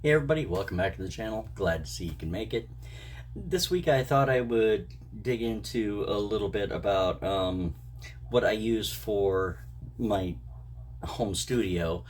Hey everybody, welcome back to the channel. Glad to see you can make it. This week I thought I would dig into a little bit about what I use for my home studio.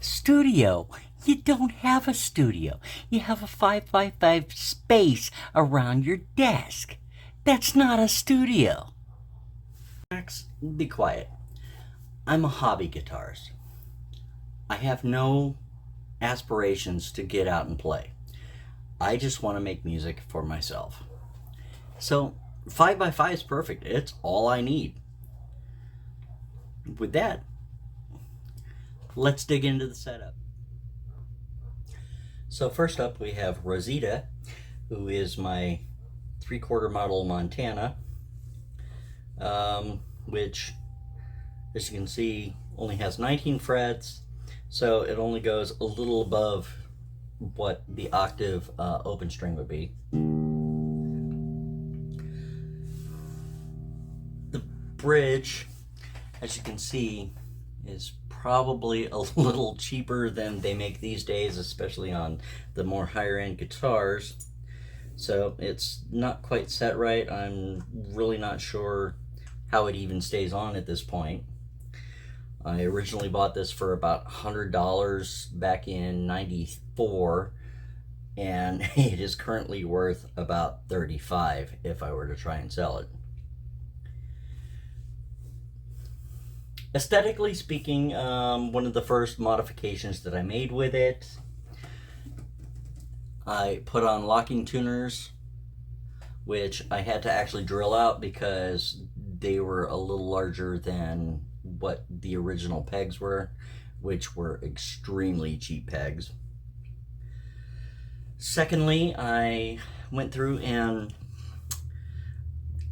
Studio? You don't have a studio. You have a 5x5 space around your desk. That's not a studio. Max, be quiet. I'm a hobby guitarist. I have no aspirations to get out and play. I just want to make music for myself. So 5x5 is perfect. It's all I need. With that, let's dig into the setup. So first up we have Rosita, who is my 3/4 model Montana, which, as you can see, only has 19 frets, so it only goes a little above what the octave open string would be. The bridge, as you can see, is probably a little cheaper than they make these days, especially on the more higher end guitars. So it's not quite set right. I'm really not sure how it even stays on at this point. I originally bought this for about $100 back in '94, and it is currently worth about $35 if I were to try and sell it. Aesthetically speaking, one of the first modifications that I made with it, I put on locking tuners, which I had to actually drill out because they were a little larger than what the original pegs were, which were extremely cheap pegs. Secondly, I went through and,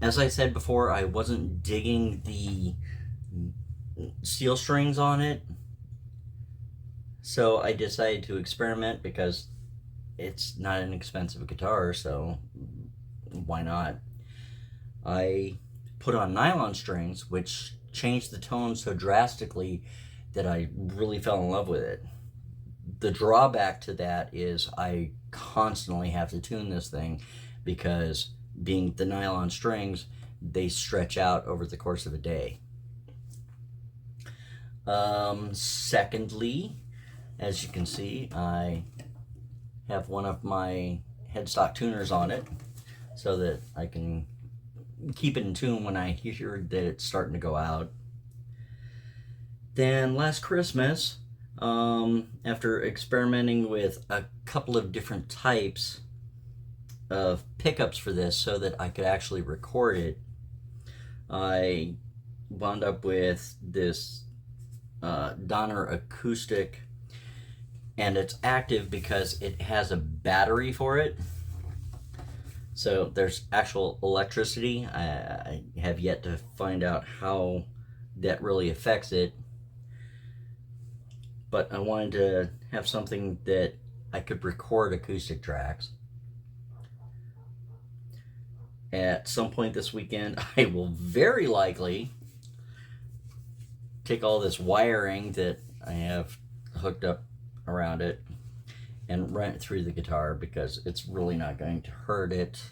as I said before, I wasn't digging the steel strings on it, so I decided to experiment because it's not an expensive guitar, so why not? I put on nylon strings, which changed the tone so drastically that I really fell in love with it. The drawback to that is I constantly have to tune this thing because, being the nylon strings, they stretch out over the course of a day. Secondly, as you can see, I have one of my headstock tuners on it so that I can keep it in tune when I hear that it's starting to go out. Then last Christmas, after experimenting with a couple of different types of pickups for this so that I could actually record it, I wound up with this Donner acoustic, and it's active because it has a battery for it. So there's actual electricity. I have yet to find out how that really affects it, but I wanted to have something that I could record acoustic tracks. At some point this weekend, I will very likely take all this wiring that I have hooked up around it and run it through the guitar, because it's really not going to hurt it.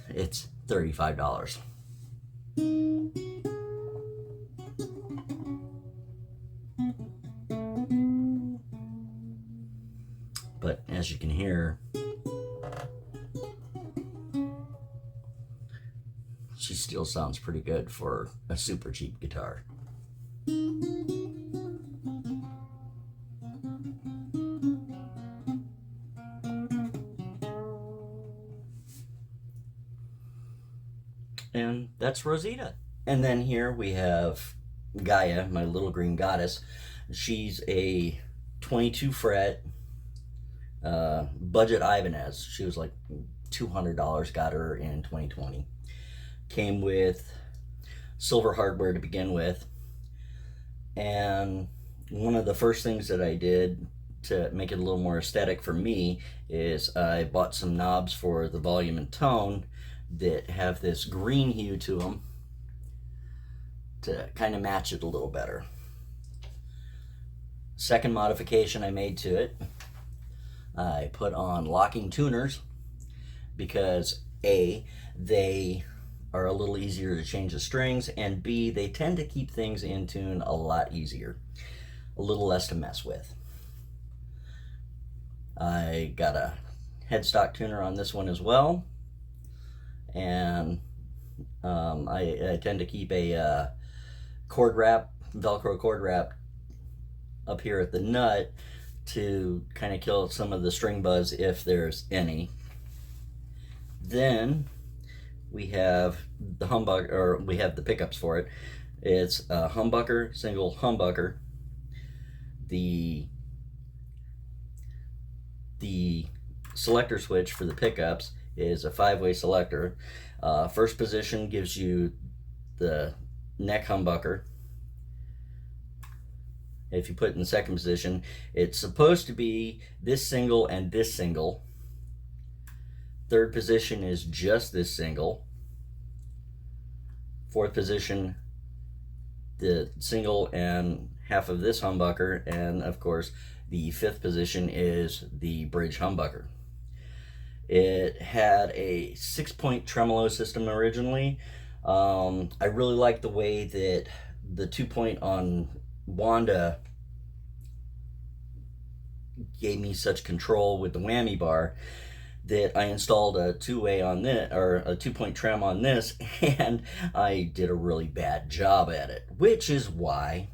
It's $35. But as you can hear, she still sounds pretty good for a super cheap guitar. And that's Rosita. And then here we have Gaia, my little green goddess. She's a 22 fret budget Ibanez. She was like $200, got her in 2020. Came with silver hardware to begin with, and one of the first things that I did to make it a little more aesthetic for me is I bought some knobs for the volume and tone that have this green hue to them to kind of match it a little better. Second modification I made to it, I put on locking tuners because A, they are a little easier to change the strings, and B, they tend to keep things in tune a lot easier, a little less to mess with. I got a headstock tuner on this one as well, and I tend to keep a cord wrap, Velcro cord wrap up here at the nut to kind of kill some of the string buzz if there's any. Then we have the humbucker, or we have the pickups for it. It's a humbucker, single humbucker. The selector switch for the pickups is a 5-way selector. First position gives you the neck humbucker. If you put it in second position, it's supposed to be this single and this single. Third position is just this single. Fourth position, the single and half of this humbucker, and of course the fifth position is the bridge humbucker. It had a 6-point tremolo system originally. I really like the way that the 2-point on Wanda gave me such control with the whammy bar that I installed a 2-way on this, or a 2-point trem on this, and I did a really bad job at it, which is why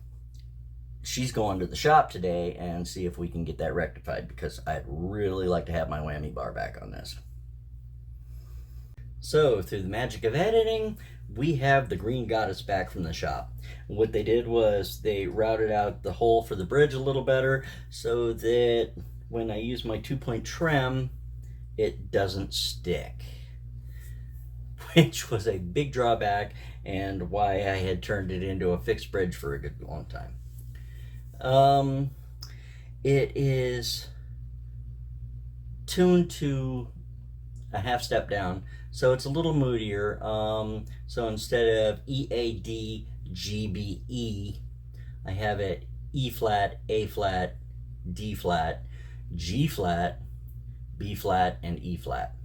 she's going to the shop today and see if we can get that rectified, because I'd really like to have my whammy bar back on this. So through the magic of editing, we have the Green Goddess back from the shop. What they did was they routed out the hole for the bridge a little better so that when I use my 2-point trem, it doesn't stick, which was a big drawback and why I had turned it into a fixed bridge for a good long time. It is tuned to a half step down, so it's a little moodier. So instead of E, A, D, G, B, E, I have it E flat, A flat, D flat, G flat, B flat, and E flat.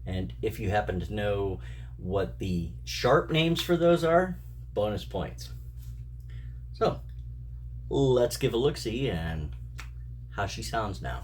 And if you happen to know what the sharp names for those are, bonus points. So let's give a look-see and how she sounds now.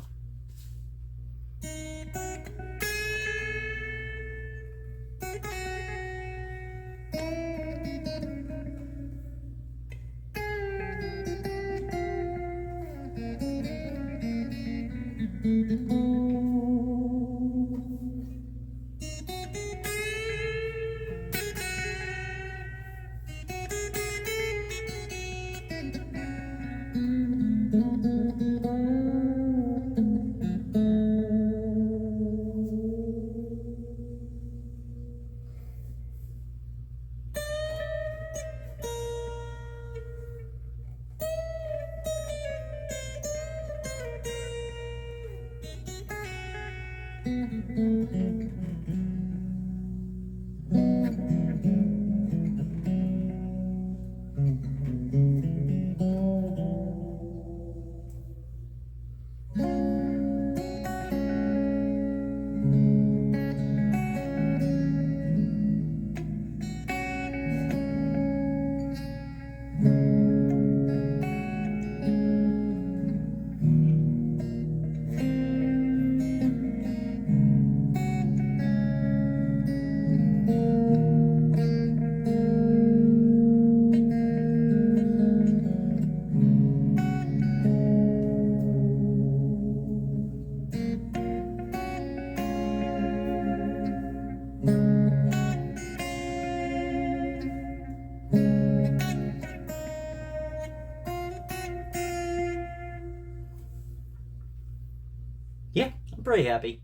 Yeah, I'm pretty happy.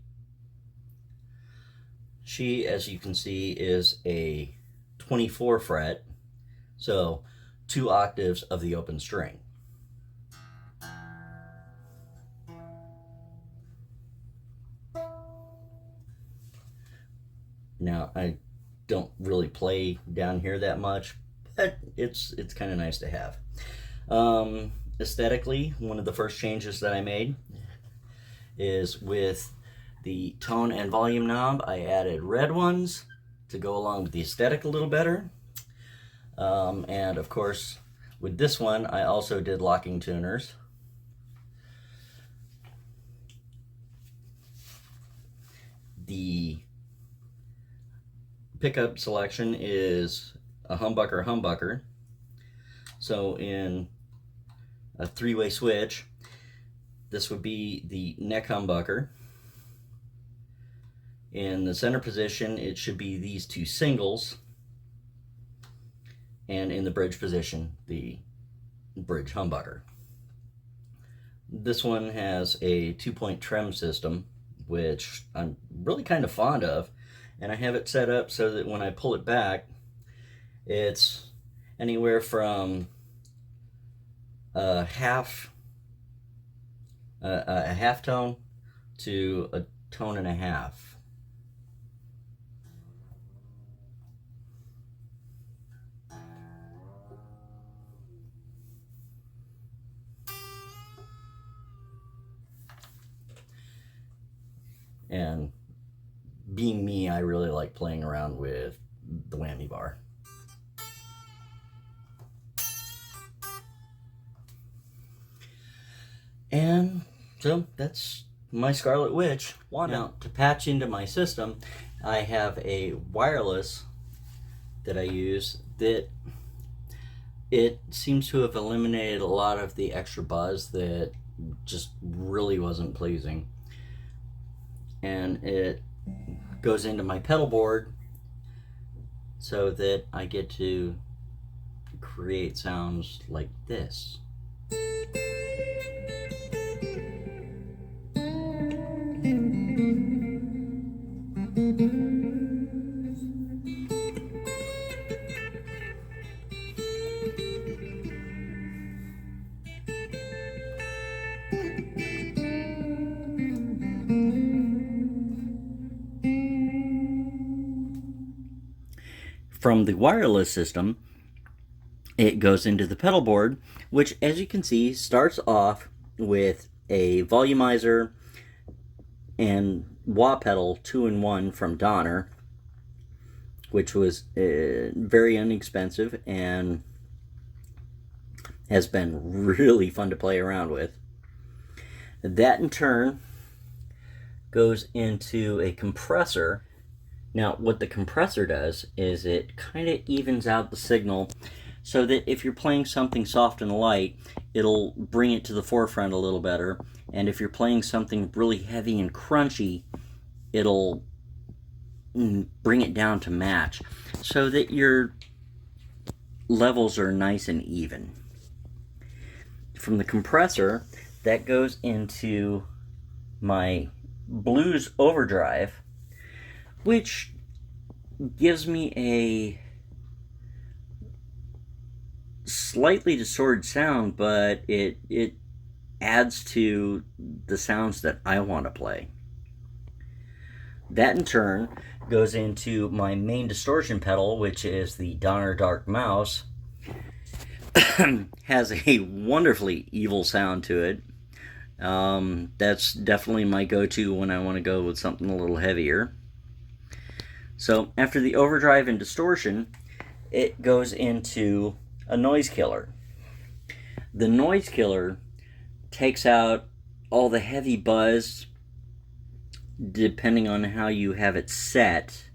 She, as you can see, is a 24 fret, so 2 octaves of the open string. Now, I don't really play down here that much, but it's kind of nice to have. aesthetically, one of the first changes that I made is with the tone and volume knob. I added red ones to go along with the aesthetic a little better. And of course, with this one, I also did locking tuners. The pickup selection is a humbucker humbucker. So in a three-way switch, this would be the neck humbucker. In the center position, it should be these two singles. And in the bridge position, the bridge humbucker. This one has a 2-point trem system, which I'm really kind of fond of. And I have it set up so that when I pull it back, it's anywhere from a half tone to a tone and a half. And being me, I really like playing around with the whammy bar. And so that's my Scarlet Witch. Now, to patch into my system, I have a wireless that I use that it seems to have eliminated a lot of the extra buzz that just really wasn't pleasing. And it goes into my pedal board so that I get to create sounds like this. From the wireless system, it goes into the pedal board, which, as you can see, starts off with a volumizer and wah pedal 2-in-1 from Donner, which was very inexpensive and has been really fun to play around with. That in turn goes into a compressor. Now, what the compressor does is it kind of evens out the signal so that if you're playing something soft and light, it'll bring it to the forefront a little better. And if you're playing something really heavy and crunchy, it'll bring it down to match so that your levels are nice and even. From the compressor, that goes into my Blues Overdrive, which gives me a slightly distorted sound, but it adds to the sounds that I want to play. That in turn goes into my main distortion pedal, which is the Donner Dark Mouse. Has a wonderfully evil sound to it. That's definitely my go-to when I want to go with something a little heavier. So after the overdrive and distortion, it goes into a noise killer. The noise killer takes out all the heavy buzz depending on how you have it set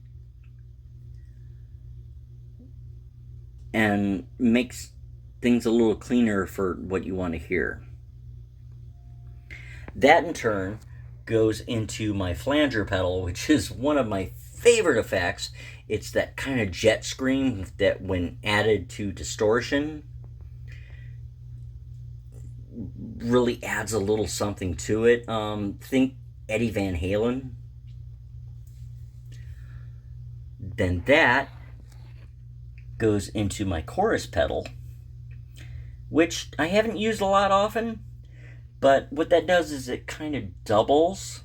and makes things a little cleaner for what you want to hear. That in turn goes into my flanger pedal, which is one of my favorite effects. It's that kind of jet scream that when added to distortion really adds a little something to it. Think Eddie Van Halen. Then that goes into my chorus pedal, which I haven't used a lot often, but what that does is it kind of doubles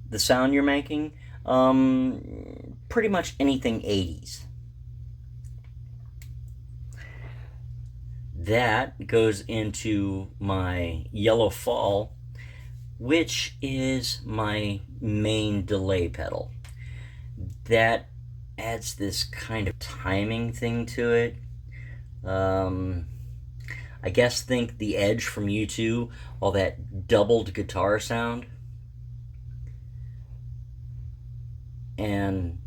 the sound you're making. Pretty much anything 80s. that goes into my Yellow Fall, which is my main delay pedal. That adds this kind of timing thing to it. I guess think the Edge from U2, all that doubled guitar sound. And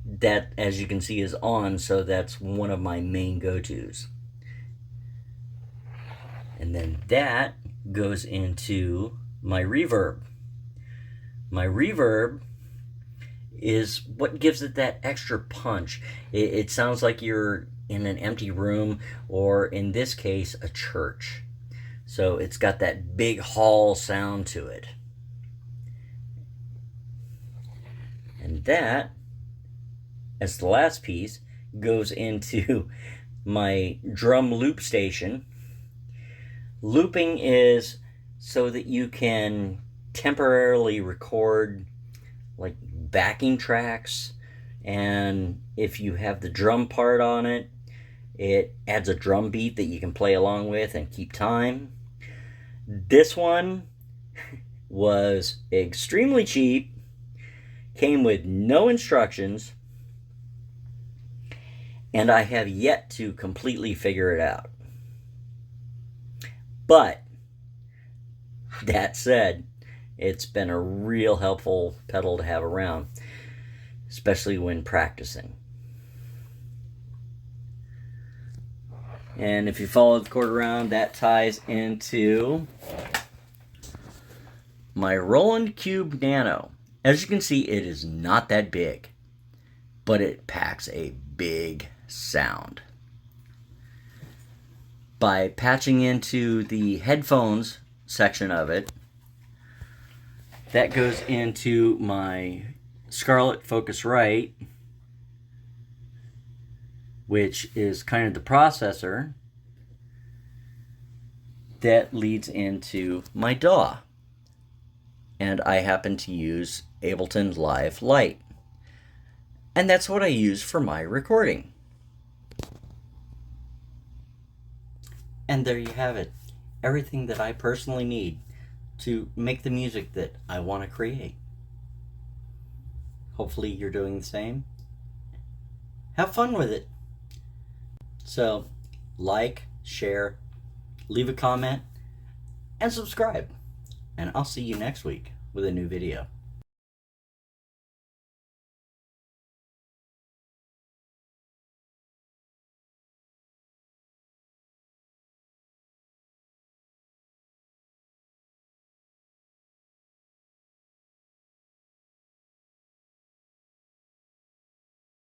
that, as you can see, is on, so that's one of my main go-tos. And then that goes into my reverb. My reverb is what gives it that extra punch. It sounds like you're in an empty room, or in this case, a church. So it's got that big hall sound to it. And that, as the last piece, goes into my drum loop station. Looping is so that you can temporarily record like backing tracks, and if you have the drum part on it, it adds a drum beat that you can play along with and keep time. This one was extremely cheap, came with no instructions, and I have yet to completely figure it out. But that said, it's been a real helpful pedal to have around, especially when practicing. And if you follow the cord around, that ties into my Roland Cube Nano. As you can see, it is not that big, but it packs a big sound. By patching into the headphones section of it, that goes into my Scarlett Focusrite, which is kind of the processor that leads into my DAW. And I happen to use Ableton Live Lite. And that's what I use for my recording. And there you have it. Everything that I personally need to make the music that I want to create. Hopefully you're doing the same. Have fun with it. So, like, share, leave a comment, and subscribe. And I'll see you next week with a new video.